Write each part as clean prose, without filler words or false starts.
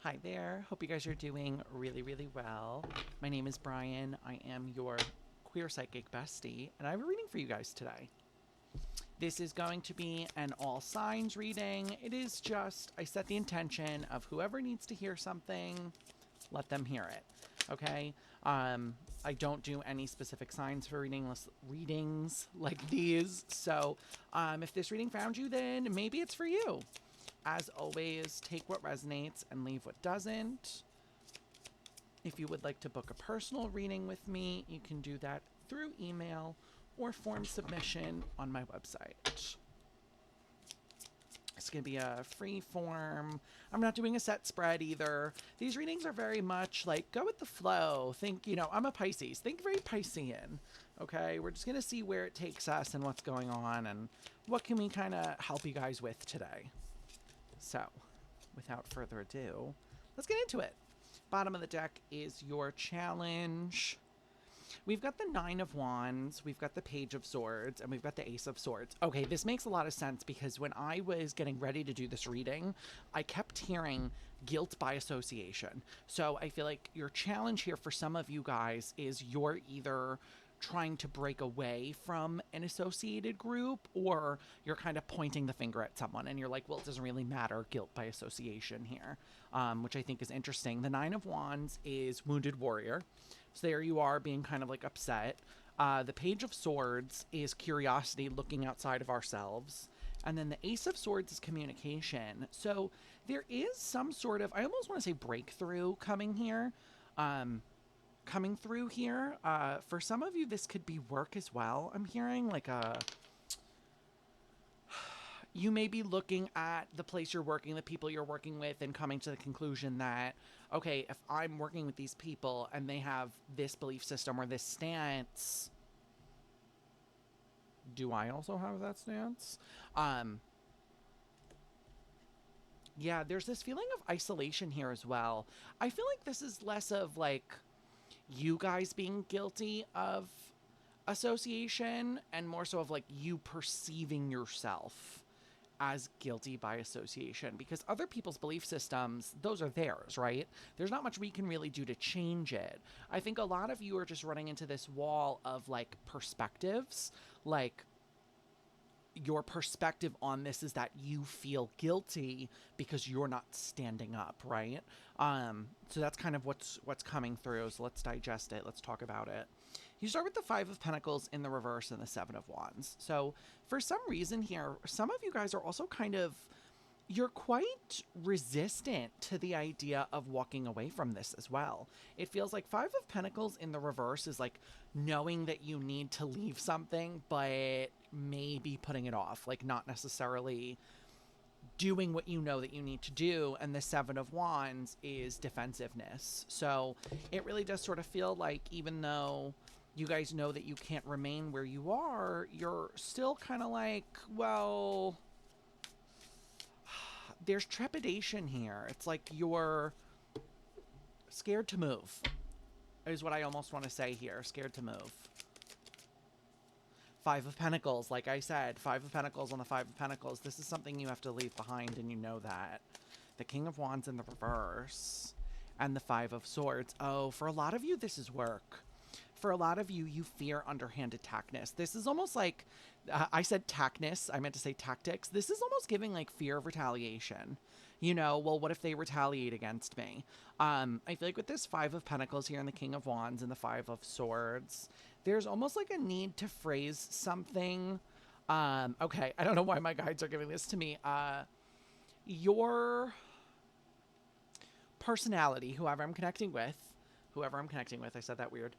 Hi there. Hope you guys are doing really, really well. My name is Brian. I am your queer psychic bestie, and I have a reading for you guys today. This is going to be an all signs reading. It is just, I set the intention of whoever needs to hear something, let them hear it. Okay? I don't do any specific signs for readings like these. So, if this reading found you, then maybe it's for you. As always, take what resonates and leave what doesn't. If you would like to book a personal reading with me, you can do that through email or form submission on my website. It's going to be a free form. I'm not doing a set spread either. These readings are very much like go with the flow. Think, I'm a Pisces. Think very Piscean. Okay, we're just going to see where it takes us and what's going on and what can we kind of help you guys with today. So, without further ado, let's get into it. Bottom of the deck is your challenge. We've got the Nine of Wands, we've got the Page of Swords, and we've got the Ace of Swords. Okay, this makes a lot of sense because when I was getting ready to do this reading, I kept hearing guilt by association. So I feel like your challenge here for some of you guys is you're either trying to break away from an associated group or you're kind of pointing the finger at someone and you're like, well, it doesn't really matter, guilt by association here, which I think is interesting. The Nine of Wands is wounded warrior. So there you are being kind of like upset. The Page of Swords is curiosity, looking outside of ourselves. And then the Ace of Swords is communication. So there is some sort of, I almost want to say breakthrough coming here. Coming through here. For some of you, this could be work as well. I'm hearing like you may be looking at the place you're working, the people you're working with, and coming to the conclusion that, okay, if I'm working with these people and they have this belief system or this stance, do I also have that stance? Yeah, there's this feeling of isolation here as well. I feel like this is less of like you guys being guilty of association and more so of like you perceiving yourself as guilty by association because other people's belief systems, those are theirs, right? There's not much we can really do to change it. I think a lot of you are just running into this wall of like perspectives, like your perspective on this is that you feel guilty because you're not standing up, right? So that's kind of what's coming through. So let's digest it. Let's talk about it. You start with the Five of Pentacles in the reverse and the Seven of Wands. So for some reason here, some of you guys are also kind of, you're quite resistant to the idea of walking away from this as well. It feels like Five of Pentacles in the reverse is like knowing that you need to leave something, but maybe putting it off, like not necessarily doing what you know that you need to do. And the Seven of Wands is defensiveness. So it really does sort of feel like even though you guys know that you can't remain where you are, you're still kind of like, well, there's trepidation here. It's like you're scared to move, is what I almost want to say here. Scared to move. Five of Pentacles, like I said, Five of Pentacles on the Five of Pentacles. This is something you have to leave behind, and you know that. The King of Wands in the reverse, and the Five of Swords. Oh, for a lot of you, this is work. For a lot of you, you fear underhanded tactness. This is almost like, I said tactness, I meant to say tactics. This is almost giving like fear of retaliation. You know, well, what if they retaliate against me? I feel like with this Five of Pentacles here and the King of Wands and the Five of Swords, there's almost like a need to phrase something. Okay, I don't know why my guides are giving this to me. Your personality, whoever I'm connecting with, I said that weird.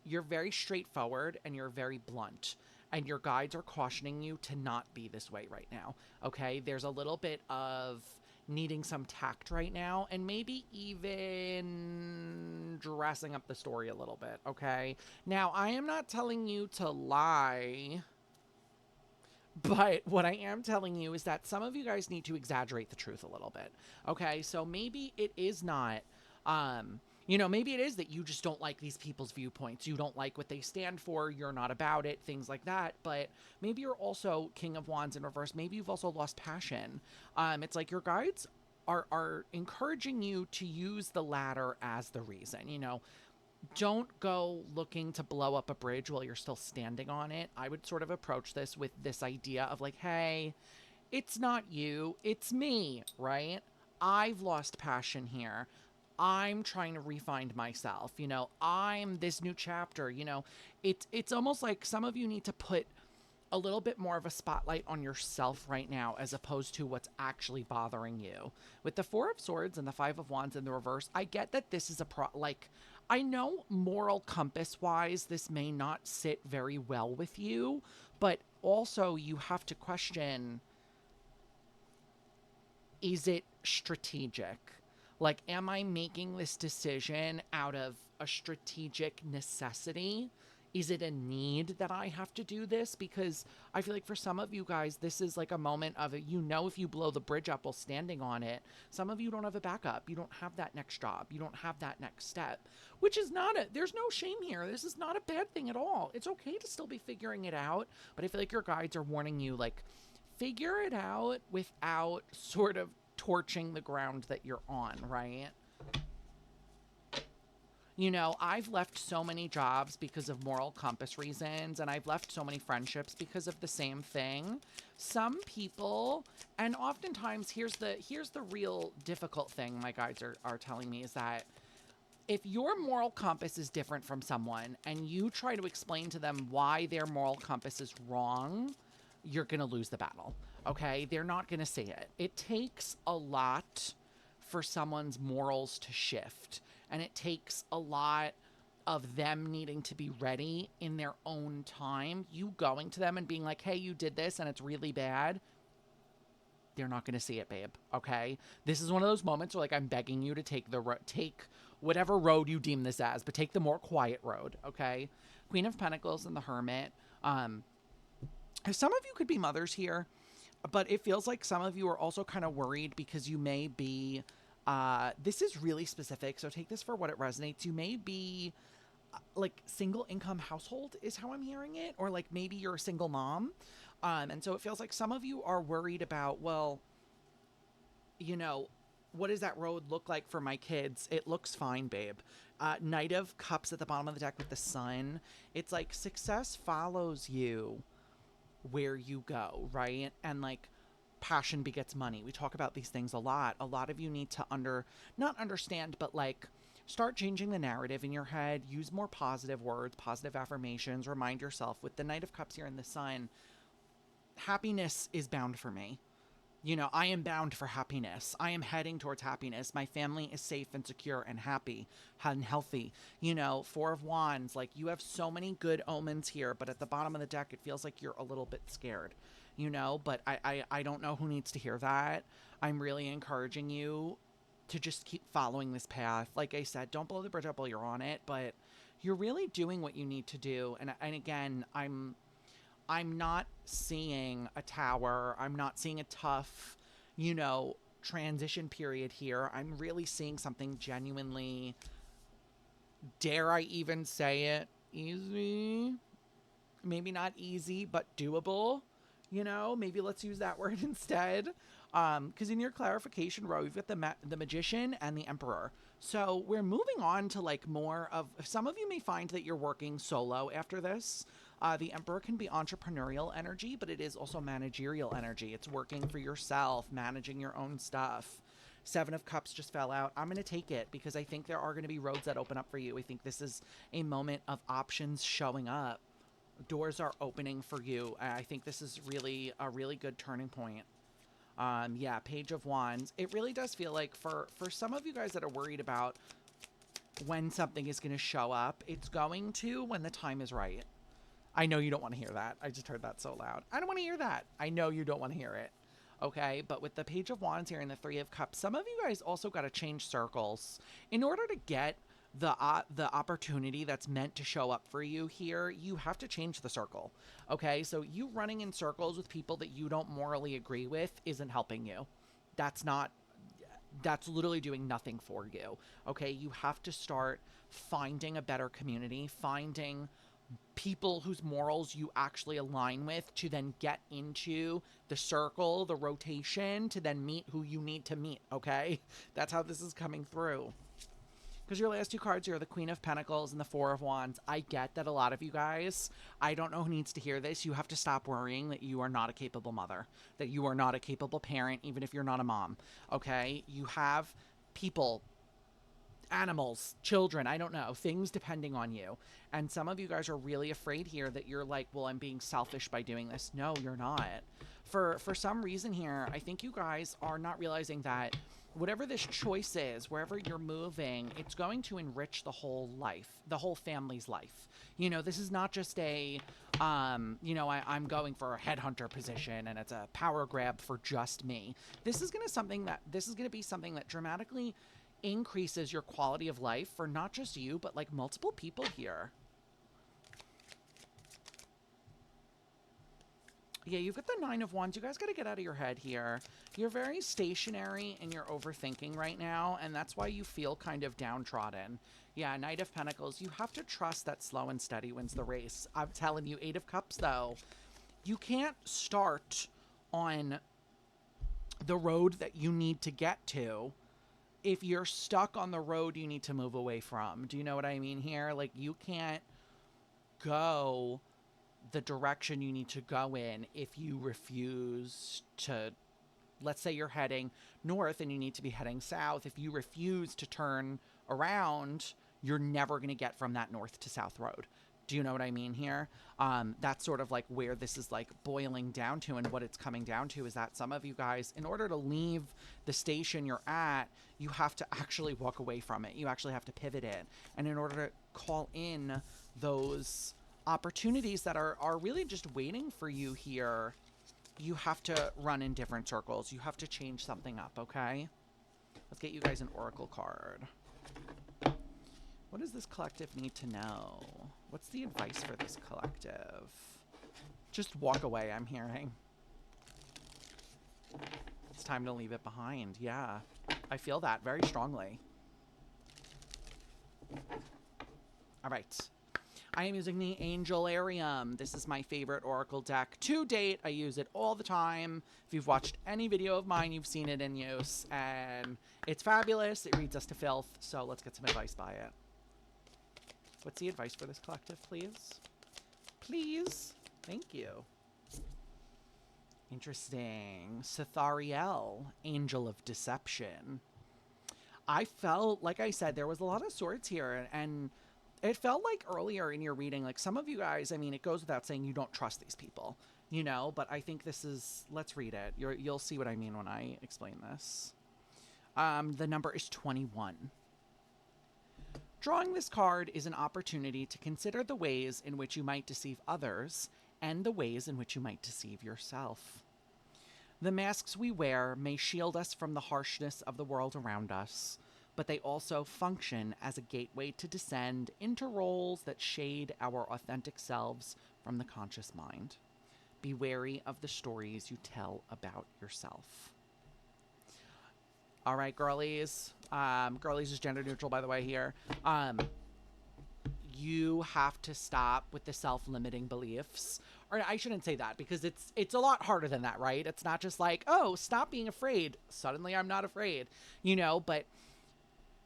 You're very straightforward and you're very blunt, and your guides are cautioning you to not be this way right now. Okay, there's a little bit of needing some tact right now, and maybe even dressing up the story a little bit. Okay, now I am not telling you to lie, but what I am telling you is that some of you guys need to exaggerate the truth a little bit. Okay, so maybe it is not, maybe it is that you just don't like these people's viewpoints. You don't like what they stand for. You're not about it, things like that. But maybe you're also King of Wands in reverse. Maybe you've also lost passion. It's like your guides are encouraging you to use the latter as the reason. Don't go looking to blow up a bridge while you're still standing on it. I would sort of approach this with this idea of like, hey, it's not you, it's me, right? I've lost passion here. I'm trying to refine myself. I'm this new chapter. It's almost like some of you need to put a little bit more of a spotlight on yourself right now as opposed to what's actually bothering you. With the Four of Swords and the Five of Wands in the reverse, I get that this is I know moral compass wise, this may not sit very well with you, but also you have to question, is it strategic? Like, am I making this decision out of a strategic necessity? Is it a need that I have to do this? Because I feel like for some of you guys, this is like a moment of it. If you blow the bridge up while standing on it, some of you don't have a backup. You don't have that next job. You don't have that next step, which is there's no shame here. This is not a bad thing at all. It's okay to still be figuring it out. But I feel like your guides are warning you, like, figure it out without sort of torching the ground that you're on, right? I've left so many jobs because of moral compass reasons, and I've left so many friendships because of the same thing. Some people, and oftentimes here's the real difficult thing my guides are telling me, is that if your moral compass is different from someone and you try to explain to them why their moral compass is wrong, you're going to lose the battle. Okay? They're not going to see it. It takes a lot for someone's morals to shift, and it takes a lot of them needing to be ready in their own time. You going to them and being like, hey, you did this and it's really bad. They're not going to see it, babe. Okay? This is one of those moments where, like, I'm begging you to take whatever road you deem this as, but take the more quiet road. Okay? Queen of Pentacles and the Hermit. Some of you could be mothers here, but it feels like some of you are also kind of worried because you may be, this is really specific, so take this for what it resonates. You may be like single income household is how I'm hearing it, or like maybe you're a single mom. And so it feels like some of you are worried about, well, what does that road look like for my kids? It looks fine, babe. Knight of Cups at the bottom of the deck with the sun. It's like success follows you where you go, right? And like passion begets money. We talk about these things a lot. A lot of you need to not understand, but like start changing the narrative in your head. Use more positive words, positive affirmations. Remind yourself, with the Knight of Cups here in the sun, happiness is bound for me. I am bound for happiness. I am heading towards happiness. My family is safe and secure and happy and healthy. Four of Wands, like, you have so many good omens here, but at the bottom of the deck, it feels like you're a little bit scared, but I don't know who needs to hear that. I'm really encouraging you to just keep following this path. Like I said, don't blow the bridge up while you're on it, but you're really doing what you need to do. And again, I'm not seeing a tower. I'm not seeing a tough, transition period here. I'm really seeing something genuinely, dare I even say it, easy. Maybe not easy, but doable. Maybe let's use that word instead. Because in your clarification row, you've got the Magician and the Emperor. So we're moving on to like more of, some of you may find that you're working solo after this. The Emperor can be entrepreneurial energy, but it is also managerial energy. It's working for yourself, managing your own stuff. Seven of Cups just fell out. I'm going to take it because I think there are going to be roads that open up for you. I think this is a moment of options showing up. Doors are opening for you. I think this is really a really good turning point. Yeah, Page of Wands. It really does feel like for some of you guys that are worried about when something is going to show up, it's going to when the time is right. I know you don't want to hear that. I just heard that so loud. I don't want to hear that. I know you don't want to hear it. Okay, but with the Page of Wands here and the Three of Cups, some of you guys also got to change circles in order to get the opportunity that's meant to show up for you here. You have to change the circle. Okay, so you running in circles with people that you don't morally agree with isn't helping you. That's literally doing nothing for you. Okay, you have to start finding a better community, finding people whose morals you actually align with to then get into the circle, the rotation, to then meet who you need to meet, okay? That's how this is coming through. Because your last two cards here are the Queen of Pentacles and the Four of Wands. I get that a lot of you guys, I don't know who needs to hear this. You have to stop worrying that you are not a capable mother, that you are not a capable parent, even if you're not a mom, okay? You have people, animals, children, I don't know, things depending on you. And some of you guys are really afraid here that you're like, well, I'm being selfish by doing this. No, you're not. For some reason here, I think you guys are not realizing that whatever this choice is, wherever you're moving, it's going to enrich the whole life, the whole family's life. You know, this is not just a, I'm going for a headhunter position and it's a power grab for just me. This is going to be something that dramatically increases your quality of life for not just you, but like multiple people here. Yeah, you've got the Nine of Wands. You guys got to get out of your head here. You're very stationary and you're overthinking right now, and that's why you feel kind of downtrodden. Yeah, Knight of Pentacles. You have to trust that slow and steady wins the race. I'm telling you, Eight of Cups, though. You can't start on the road that you need to get to if you're stuck on the road you need to move away from. Do you know what I mean here? Like, you can't go the direction you need to go in if you refuse to, let's say you're heading north and you need to be heading south. If you refuse to turn around, you're never going to get from that north to south road. Do you know what I mean here? That's sort of like where this is like boiling down to, and what it's coming down to is that some of you guys, in order to leave the station you're at, you have to actually walk away from it. You actually have to pivot it. And in order to call in those opportunities that are really just waiting for you here, you have to run in different circles. You have to change something up, okay? Let's get you guys an oracle card. What does this collective need to know? What's the advice for this collective? Just walk away, I'm hearing. It's time to leave it behind. Yeah, I feel that very strongly. All right. I am using the Angelarium. This is my favorite oracle deck to date. I use it all the time. If you've watched any video of mine, you've seen it in use, and it's fabulous. It reads us to filth, so let's get some advice by it. What's the advice for this collective, please? Please? Thank you. Interesting. Sethariel, Angel of Deception. I felt, like I said, there was a lot of swords here, and it felt like earlier in your reading, like some of you guys, I mean, it goes without saying you don't trust these people, you know, but I think this is, let's read it. You'll see what I mean when I explain this. The number is 21. Drawing this card is an opportunity to consider the ways in which you might deceive others and the ways in which you might deceive yourself. The masks we wear may shield us from the harshness of the world around us, but they also function as a gateway to descend into roles that shade our authentic selves from the conscious mind. Be wary of the stories you tell about yourself. All right, girlies. Girlies is gender neutral, by the way, here. You have to stop with the self-limiting beliefs. Or I shouldn't say that, because it's a lot harder than that, right? It's not just like, oh, stop being afraid. Suddenly I'm not afraid, you know, but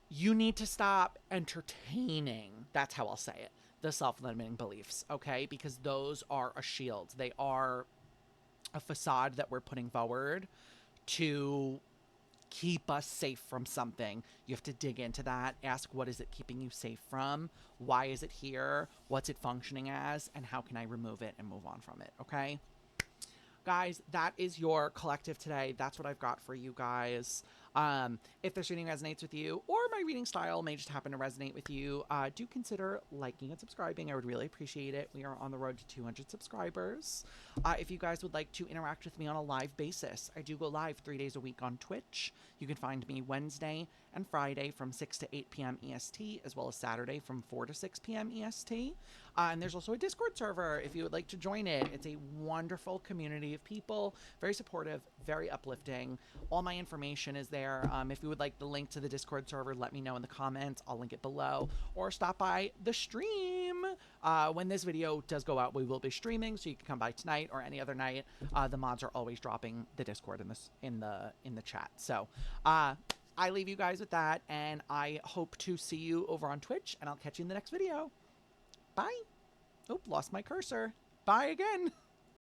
you need to stop entertaining, that's how I'll say it, the self-limiting beliefs, okay? Because those are a shield. They are a facade that we're putting forward to keep us safe from something. You have to dig into that, ask, what is it keeping you safe from? Why is it here? What's it functioning as? And how can I remove it and move on from it, okay? Guys, that is your collective today. That's what I've got for you guys. If this reading resonates with you, or my reading style may just happen to resonate with you, do consider liking and subscribing. I would really appreciate it. We are on the road to 200 subscribers. If you guys would like to interact with me on a live basis, I do go live 3 days a week on Twitch. You can find me Wednesday and Friday from 6 to 8 p.m. EST, as well as Saturday from 4 to 6 p.m. EST. And there's also a Discord server if you would like to join it. It's a wonderful community of people, very supportive, very uplifting. All my information is there. If you would like the link to the Discord server, let me know in the comments. I'll link it below, or stop by the stream. When this video does go out, we will be streaming, so you can come by tonight or any other night. The mods are always dropping the Discord in the chat. So I leave you guys with that, and I hope to see you over on Twitch, and I'll catch you in the next video. Bye. Oop, lost my cursor. Bye again.